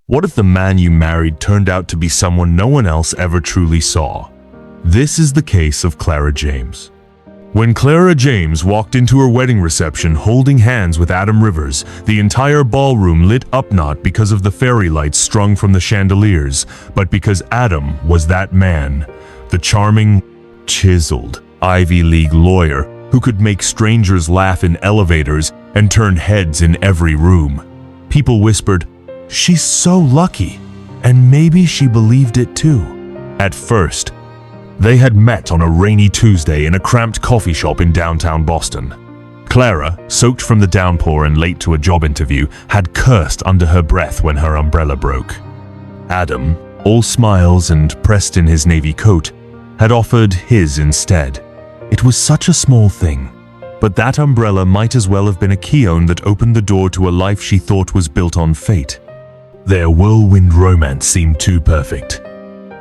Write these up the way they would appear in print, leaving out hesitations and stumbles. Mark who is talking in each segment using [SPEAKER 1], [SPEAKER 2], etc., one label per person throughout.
[SPEAKER 1] What if the man you married turned out to be someone no one else ever truly saw? This is the case of Clara James. When Clara James walked into her wedding reception holding hands with Adam Rivers, the entire ballroom lit up not because of the fairy lights strung from the chandeliers, but because Adam was that man, the charming, chiseled Ivy League lawyer who could make strangers laugh in elevators and turn heads in every room. People whispered, "She's so lucky," and maybe she believed it too. At first, they had met on a rainy Tuesday in a cramped coffee shop in downtown Boston. Clara, soaked from the downpour and late to a job interview, had cursed under her breath when her umbrella broke. Adam, all smiles and pressed in his navy coat, had offered his instead. It was such a small thing, but that umbrella might as well have been a keyone that opened the door to a life she thought was built on fate. Their whirlwind romance seemed too perfect.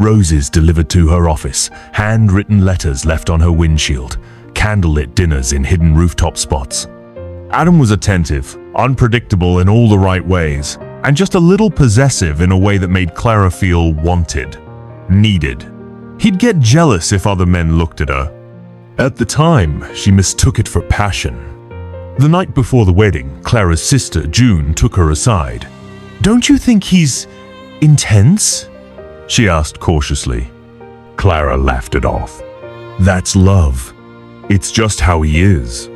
[SPEAKER 1] Roses delivered to her office, handwritten letters left on her windshield, candlelit dinners in hidden rooftop spots. Adam was attentive, unpredictable in all the right ways, and just a little possessive in a way that made Clara feel wanted, needed. He'd get jealous if other men looked at her. At the time, she mistook it for passion. The night before the wedding, Clara's sister, June, took her aside. "Don't you think he's intense?" she asked cautiously. Clara laughed it off. "That's love. It's just how he is."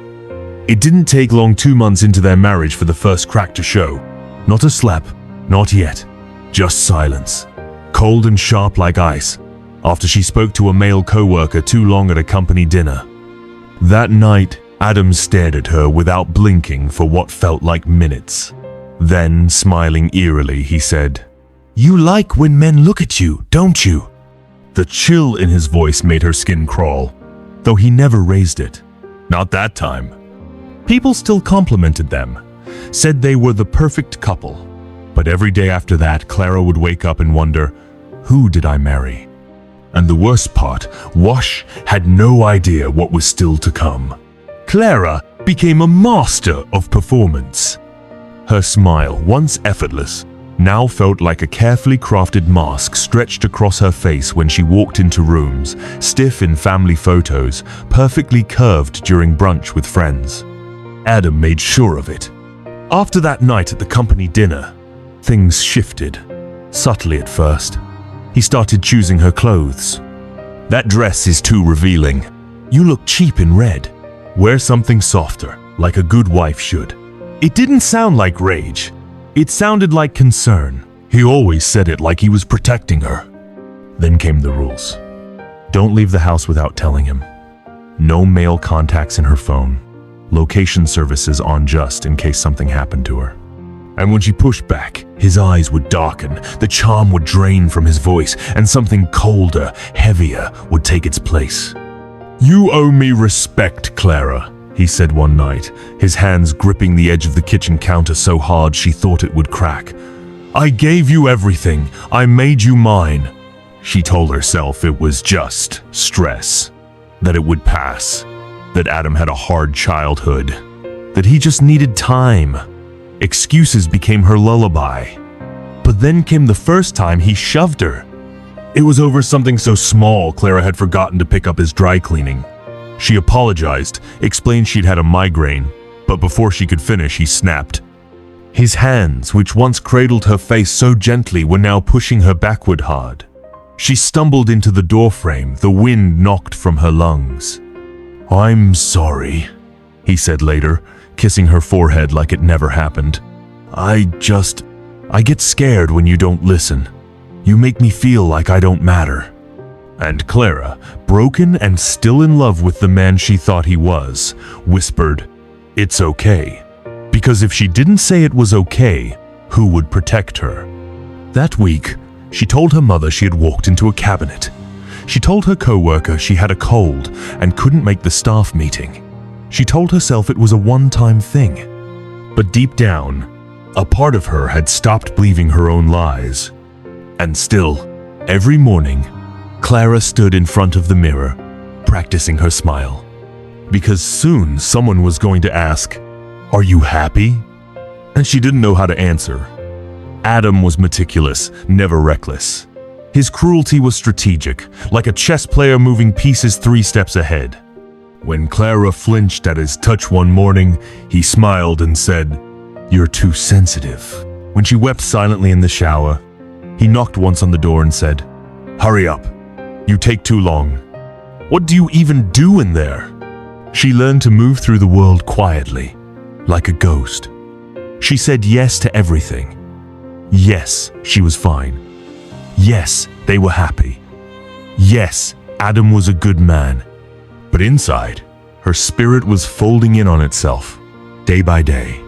[SPEAKER 1] It didn't take long 2 months into their marriage for the first crack to show. Not a slap, not yet. Just silence. Cold and sharp like ice, after she spoke to a male co-worker too long at a company dinner. That night, Adam stared at her without blinking for what felt like minutes. Then, smiling eerily, he said, "You like when men look at you, don't you?" The chill in his voice made her skin crawl, though he never raised it. Not that time. People still complimented them, said they were the perfect couple. But every day after that, Clara would wake up and wonder, who did I marry? And the worst part, Wash had no idea what was still to come. Clara became a master of performance. Her smile, once effortless, now felt like a carefully crafted mask stretched across her face when she walked into rooms, stiff in family photos, perfectly curved during brunch with friends. Adam made sure of it. After that night at the company dinner, things shifted, subtly at first. He started choosing her clothes. "That dress is too revealing. You look cheap in red. Wear something softer, like a good wife should." It didn't sound like rage. It sounded like concern. He always said it like he was protecting her. Then came the rules. Don't leave the house without telling him. No male contacts in her phone. Location services on just in case something happened to her. And when she pushed back, his eyes would darken, the charm would drain from his voice, and something colder, heavier would take its place. "You owe me respect, Clara," he said one night, his hands gripping the edge of the kitchen counter so hard she thought it would crack. "I gave you everything. I made you mine." She told herself it was just stress, that it would pass, that Adam had a hard childhood, that he just needed time. Excuses became her lullaby. But then came the first time he shoved her. It was over something so small Clara had forgotten to pick up his dry cleaning. She apologized, explained she'd had a migraine, but before she could finish, he snapped. His hands, which once cradled her face so gently, were now pushing her backward hard. She stumbled into the doorframe, the wind knocked from her lungs. "I'm sorry," he said later, kissing her forehead like it never happened. I get scared when you don't listen. You make me feel like I don't matter." And Clara, broken and still in love with the man she thought he was, whispered, "It's okay." Because if she didn't say it was okay, who would protect her? That week, she told her mother she had walked into a cabinet. She told her co-worker she had a cold and couldn't make the staff meeting. She told herself it was a one-time thing. But deep down, a part of her had stopped believing her own lies. And still, every morning, Clara stood in front of the mirror, practicing her smile. Because soon someone was going to ask, "Are you happy?" And she didn't know how to answer. Adam was meticulous, never reckless. His cruelty was strategic, like a chess player moving pieces 3 steps ahead. When Clara flinched at his touch one morning, he smiled and said, "You're too sensitive." When she wept silently in the shower, he knocked once on the door and said, "Hurry up. You take too long. What do you even do in there?" She learned to move through the world quietly, like a ghost. She said yes to everything. Yes, she was fine. Yes, they were happy. Yes, Adam was a good man. But inside, her spirit was folding in on itself, day by day.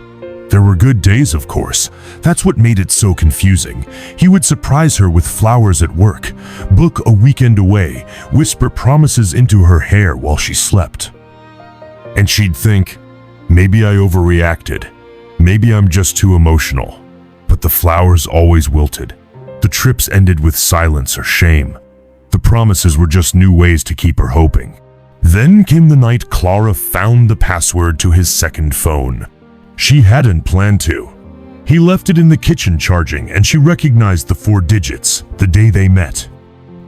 [SPEAKER 2] There were good days, of course. That's what made it so confusing. He would surprise her with flowers at work, book a weekend away, whisper promises into her hair while she slept. And she'd think, maybe I overreacted. Maybe I'm just too emotional. But the flowers always wilted. The trips ended with silence or shame. The promises were just new ways to keep her hoping. Then came the night Clara found the password to his second phone. She hadn't planned to. He left it in the kitchen charging, and she recognized the 4 digits the day they met.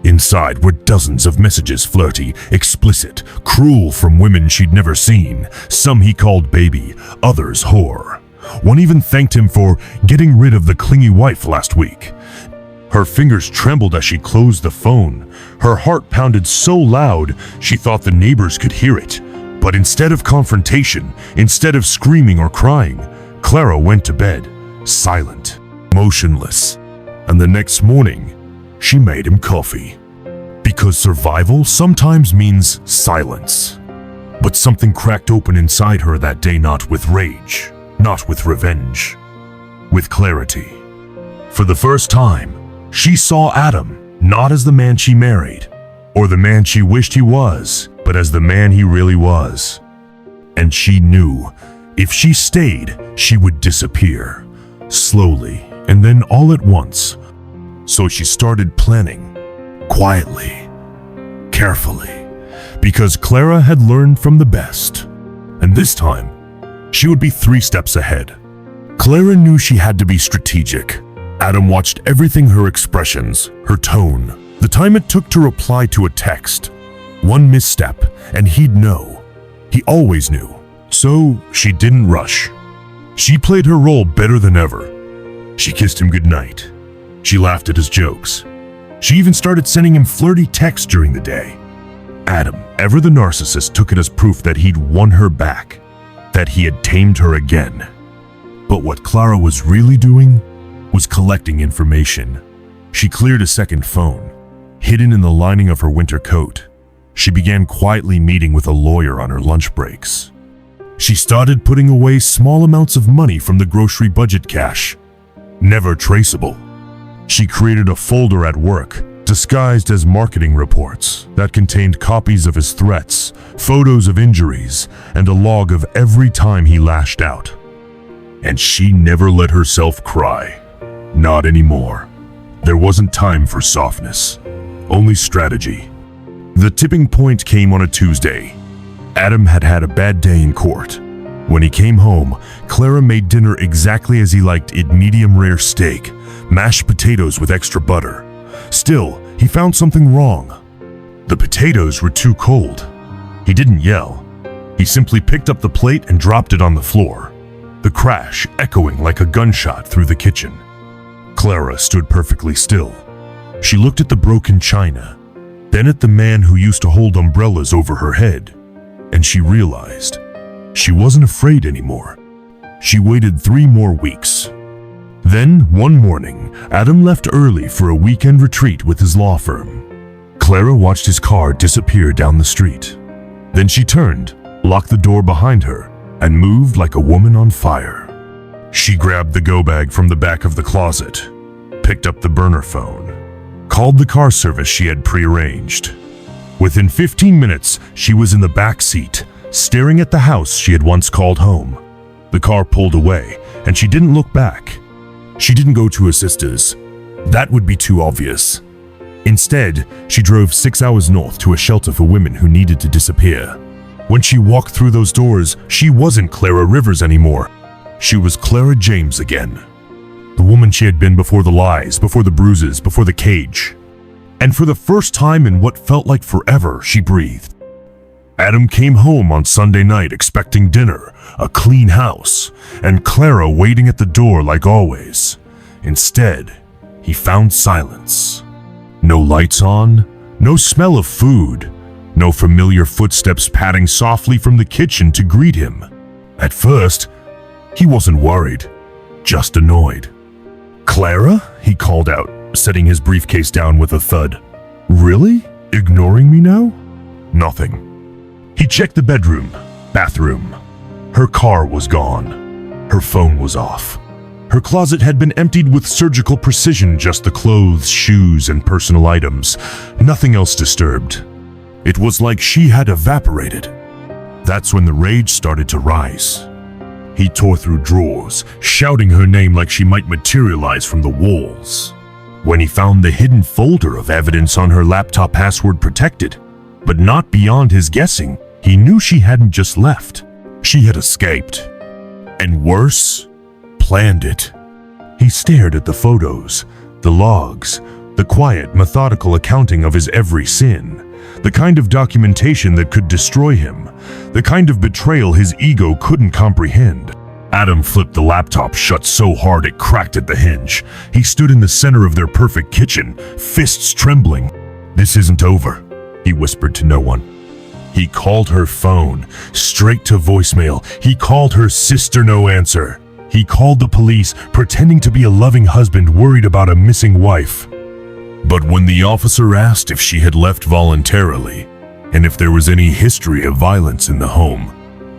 [SPEAKER 2] Inside were dozens of messages, flirty, explicit, cruel, from women she'd never seen. Some he called baby, others whore. One even thanked him for getting rid of the clingy wife last week. Her fingers trembled as she closed the phone. Her heart pounded so loud she thought the neighbors could hear it. But instead of confrontation, instead of screaming or crying, Clara went to bed, silent, motionless. And the next morning, she made him coffee. Because survival sometimes means silence. But something cracked open inside her that day, not with rage, not with revenge, with clarity. For the first time, she saw Adam not as the man she married, or the man she wished he was, but as the man he really was. And she knew if she stayed, she would disappear, slowly, and then all at once. So she started planning, quietly, carefully, because Clara had learned from the best. And this time, she would be 3 steps ahead. Clara knew she had to be strategic. Adam watched everything, her expressions, her tone, the time it took to reply to a text. One misstep, and he'd know. He always knew. So she didn't rush. She played her role better than ever. She kissed him goodnight. She laughed at his jokes. She even started sending him flirty texts during the day. Adam, ever the narcissist, took it as proof that he'd won her back, that he had tamed her again. But what Clara was really doing was collecting information. She cleared a second phone, hidden in the lining of her winter coat. She began quietly meeting with a lawyer on her lunch breaks. She started putting away small amounts of money from the grocery budget cash, never traceable. She created a folder at work, disguised as marketing reports, that contained copies of his threats, photos of injuries, and a log of every time he lashed out. And she never let herself cry. Not anymore. There wasn't time for softness, only strategy. The tipping point came on a Tuesday. Adam had had a bad day in court. When he came home, Clara made dinner exactly as he liked it: medium rare steak, mashed potatoes with extra butter. Still, he found something wrong. The potatoes were too cold. He didn't yell. He simply picked up the plate and dropped it on the floor, the crash echoing like a gunshot through the kitchen. Clara stood perfectly still. She looked at the broken china, then at the man who used to hold umbrellas over her head, and she realized she wasn't afraid anymore. She waited 3 more weeks. Then, one morning, Adam left early for a weekend retreat with his law firm. Clara watched his car disappear down the street. Then she turned, locked the door behind her, and moved like a woman on fire. She grabbed the go bag from the back of the closet, picked up the burner phone, called the car service she had prearranged. Within 15 minutes, she was in the back seat, staring at the house she had once called home. The car pulled away, and she didn't look back. She didn't go to her sister's. That would be too obvious. Instead, she drove 6 hours north to a shelter for women who needed to disappear. When she walked through those doors, she wasn't Clara Rivers anymore. She was Clara James again. The woman she had been before the lies, before the bruises, before the cage. And for the first time in what felt like forever, she breathed. Adam came home on Sunday night expecting dinner, a clean house, and Clara waiting at the door like always. Instead, he found silence. No lights on, no smell of food, no familiar footsteps padding softly from the kitchen to greet him. At first, he wasn't worried, just annoyed. "Clara?" he called out, setting his briefcase down with a thud. "Really? Ignoring me now?" Nothing. He checked the bedroom, bathroom. Her car was gone. Her phone was off. Her closet had been emptied with surgical precision, just the clothes, shoes, and personal items. Nothing else disturbed. It was like she had evaporated. That's when the rage started to rise. He tore through drawers, shouting her name like she might materialize from the walls. When he found the hidden folder of evidence on her laptop, password protected, but not beyond his guessing, he knew she hadn't just left. She had escaped. And worse, planned it. He stared at the photos, the logs, the quiet, methodical accounting of his every sin, the kind of documentation that could destroy him, the kind of betrayal his ego couldn't comprehend. Adam flipped the laptop shut so hard it cracked at the hinge. He stood in the center of their perfect kitchen, fists trembling. "This isn't over," he whispered to no one. He called her phone, straight to voicemail. He called her sister, no answer. He called the police, pretending to be a loving husband worried about a missing wife. But when the officer asked if she had left voluntarily, and if there was any history of violence in the home,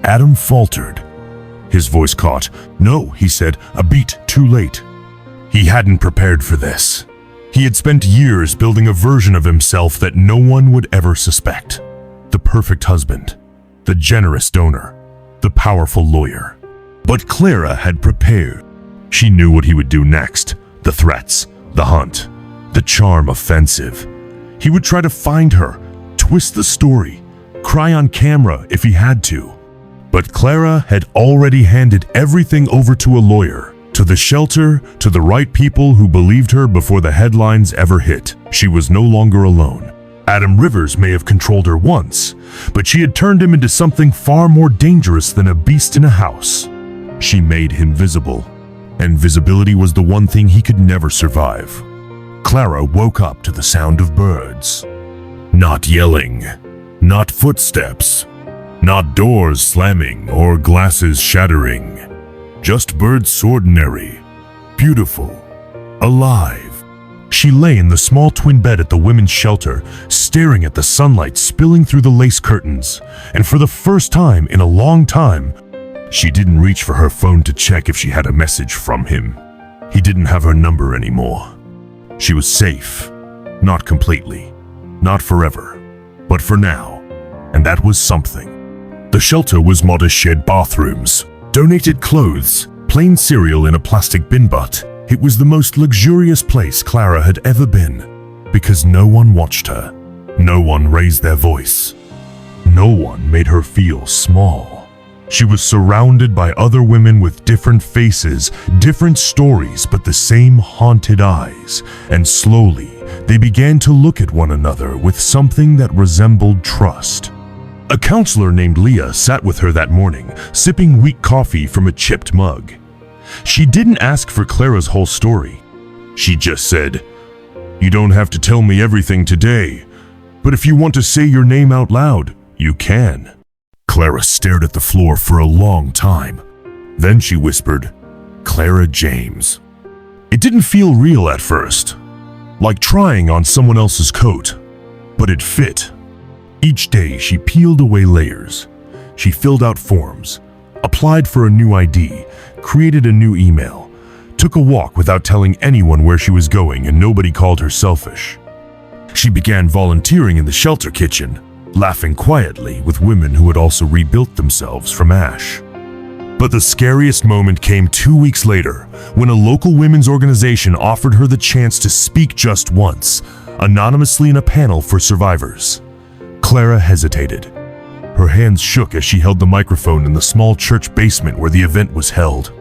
[SPEAKER 2] Adam faltered. His voice caught. "No," he said, "a beat too late." He hadn't prepared for this. He had spent years building a version of himself that no one would ever suspect. The perfect husband, the generous donor, the powerful lawyer. But Clara had prepared. She knew what he would do next. The threats, the hunt, the charm offensive. He would try to find her, twist the story, cry on camera if he had to. But Clara had already handed everything over to a lawyer, to the shelter, to the right people who believed her before the headlines ever hit. She was no longer alone. Adam Rivers may have controlled her once, but she had turned him into something far more dangerous than a beast in a house. She made him visible, and visibility was the one thing he could never survive. Clara woke up to the sound of birds. Not yelling, not footsteps, not doors slamming or glasses shattering. Just birds ordinary, beautiful, alive. She lay in the small twin bed at the women's shelter, staring at the sunlight spilling through the lace curtains, and for the first time in a long time, she didn't reach for her phone to check if she had a message from him. He didn't have her number anymore. She was safe, not completely, not forever, but for now, and that was something. The shelter was modest shed bathrooms, donated clothes, plain cereal in a plastic bin butt. It was the most luxurious place Clara had ever been, because no one watched her, no one raised their voice, no one made her feel small. She was surrounded by other women with different faces, different stories, but the same haunted eyes, and slowly they began to look at one another with something that resembled trust. A counselor named Leah sat with her that morning, sipping weak coffee from a chipped mug. She didn't ask for Clara's whole story. She just said, "You don't have to tell me everything today, but if you want to say your name out loud, you can." Clara stared at the floor for a long time. Then she whispered, "Clara James." It didn't feel real at first, like trying on someone else's coat, but it fit. Each day she peeled away layers. She filled out forms, applied for a new ID, created a new email, took a walk without telling anyone where she was going, and nobody called her selfish. She began volunteering in the shelter kitchen, laughing quietly with women who had also rebuilt themselves from ash. But the scariest moment came 2 weeks later, when a local women's organization offered her the chance to speak just once, anonymously in a panel for survivors. Clara hesitated. Her hands shook as she held the microphone in the small church basement where the event was held.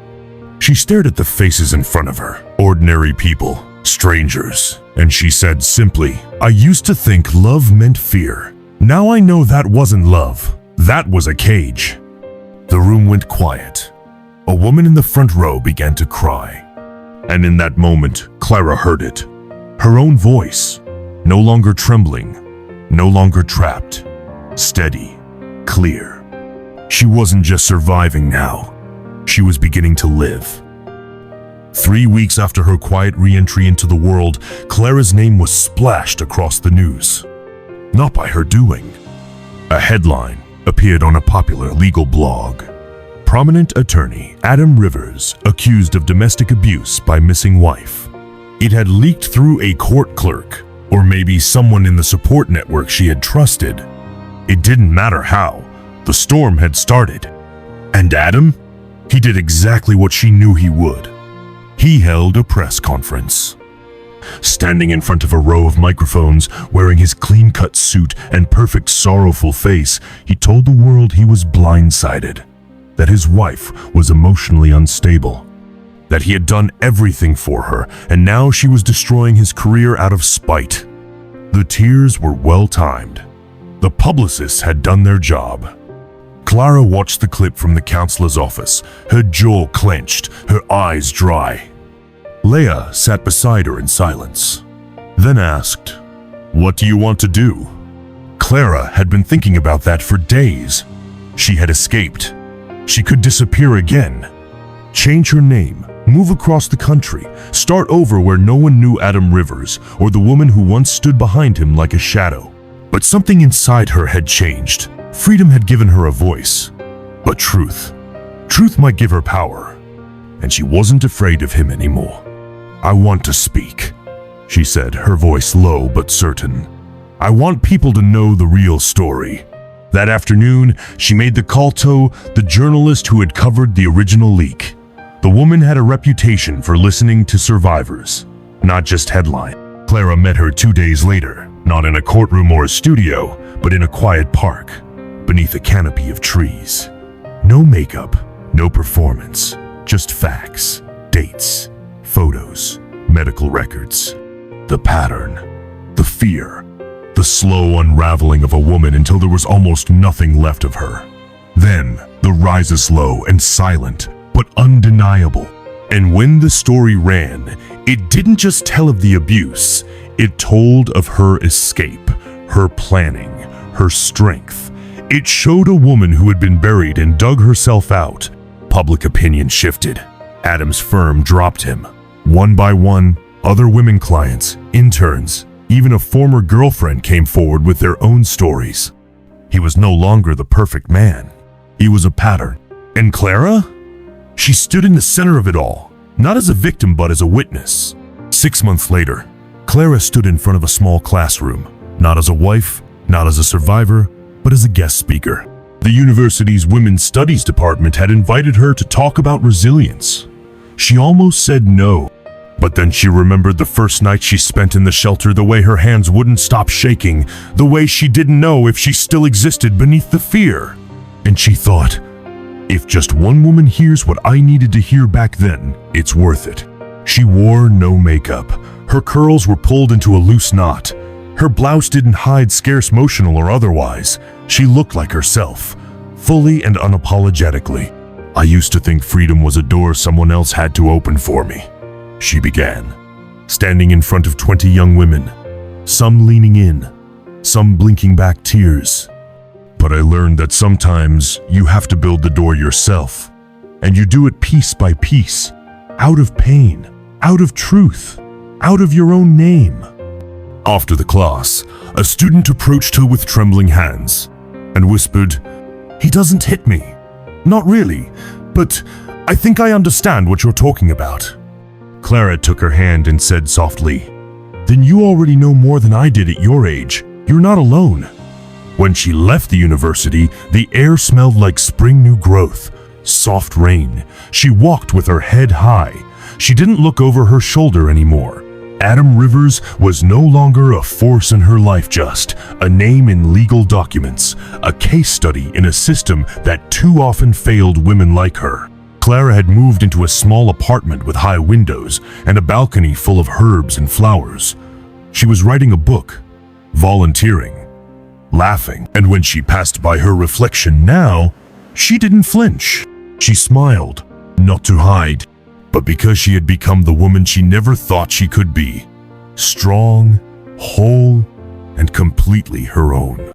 [SPEAKER 2] She stared at the faces in front of her, ordinary people, strangers, and she said simply, "I used to think love meant fear. Now I know that wasn't love. That was a cage." The room went quiet. A woman in the front row began to cry. And in that moment, Clara heard it. Her own voice, no longer trembling, no longer trapped, steady, clear. She wasn't just surviving now. She was beginning to live. 3 weeks after her quiet re-entry into the world, Clara's name was splashed across the news. Not by her doing. A headline appeared on a popular legal blog. Prominent attorney Adam Rivers accused of domestic abuse by missing wife. It had leaked through a court clerk, or maybe someone in the support network she had trusted. It didn't matter how. The storm had started. And Adam? He did exactly what she knew he would. He held a press conference. Standing in front of a row of microphones, wearing his clean-cut suit and perfect sorrowful face, he told the world he was blindsided, that his wife was emotionally unstable, that he had done everything for her, and now she was destroying his career out of spite. The tears were well-timed. The publicists had done their job. Clara watched the clip from the counselor's office, her jaw clenched, her eyes dry. Leah sat beside her in silence, then asked, "What do you want to do?" Clara had been thinking about that for days. She had escaped. She could disappear again. Change her name, move across the country, start over where no one knew Adam Rivers or the woman who once stood behind him like a shadow. But something inside her had changed. Freedom had given her a voice. But truth might give her power. And she wasn't afraid of him anymore. "I want to speak," she said, her voice low but certain. "I want people to know the real story." That afternoon, she made the call to the journalist who had covered the original leak. The woman had a reputation for listening to survivors, not just headlines. Clara met her 2 days later, not in a courtroom or a studio, but in a quiet park, beneath a canopy of trees. No makeup, no performance, just facts, dates, photos, medical records. The pattern, the fear, the slow unraveling of a woman until there was almost nothing left of her. Then, the rise is slow and silent, but undeniable. And when the story ran, it didn't just tell of the abuse, it told of her escape, her planning, her strength. It showed a woman who had been buried and dug herself out. Public opinion shifted. Adam's firm dropped him. One by one, other women clients, interns, even a former girlfriend came forward with their own stories. He was no longer the perfect man. He was a pattern. And Clara? She stood in the center of it all, not as a victim but as a witness. 6 months later, Clara stood in front of a small classroom, not as a wife, not as a survivor, but as a guest speaker. The university's Women's Studies department had invited her to talk about resilience. She almost said no, but then she remembered the first night she spent in the shelter, the way her hands wouldn't stop shaking, the way she didn't know if she still existed beneath the fear. And she thought, if just one woman hears what I needed to hear back then, it's worth it. She wore no makeup. Her curls were pulled into a loose knot. Her blouse didn't hide scarce motional or otherwise. She looked like herself, fully and unapologetically. "I used to think freedom was a door someone else had to open for me," she began, standing in front of 20 young women, some leaning in, some blinking back tears. "But I learned that sometimes you have to build the door yourself, and you do it piece by piece, out of pain, out of truth, out of your own name." After the class, a student approached her with trembling hands and whispered, "He doesn't hit me. Not really, but I think I understand what you're talking about." Clara took her hand and said softly, "Then you already know more than I did at your age. You're not alone." When she left the university, the air smelled like spring new growth, soft rain. She walked with her head high. She didn't look over her shoulder anymore. Adam Rivers was no longer a force in her life, just a name in legal documents, a case study in a system that too often failed women like her. Clara had moved into a small apartment with high windows and a balcony full of herbs and flowers. She was writing a book, volunteering, laughing, and when she passed by her reflection now, she didn't flinch. She smiled, not to hide, but because she had become the woman she never thought she could be. Strong, whole, and completely her own.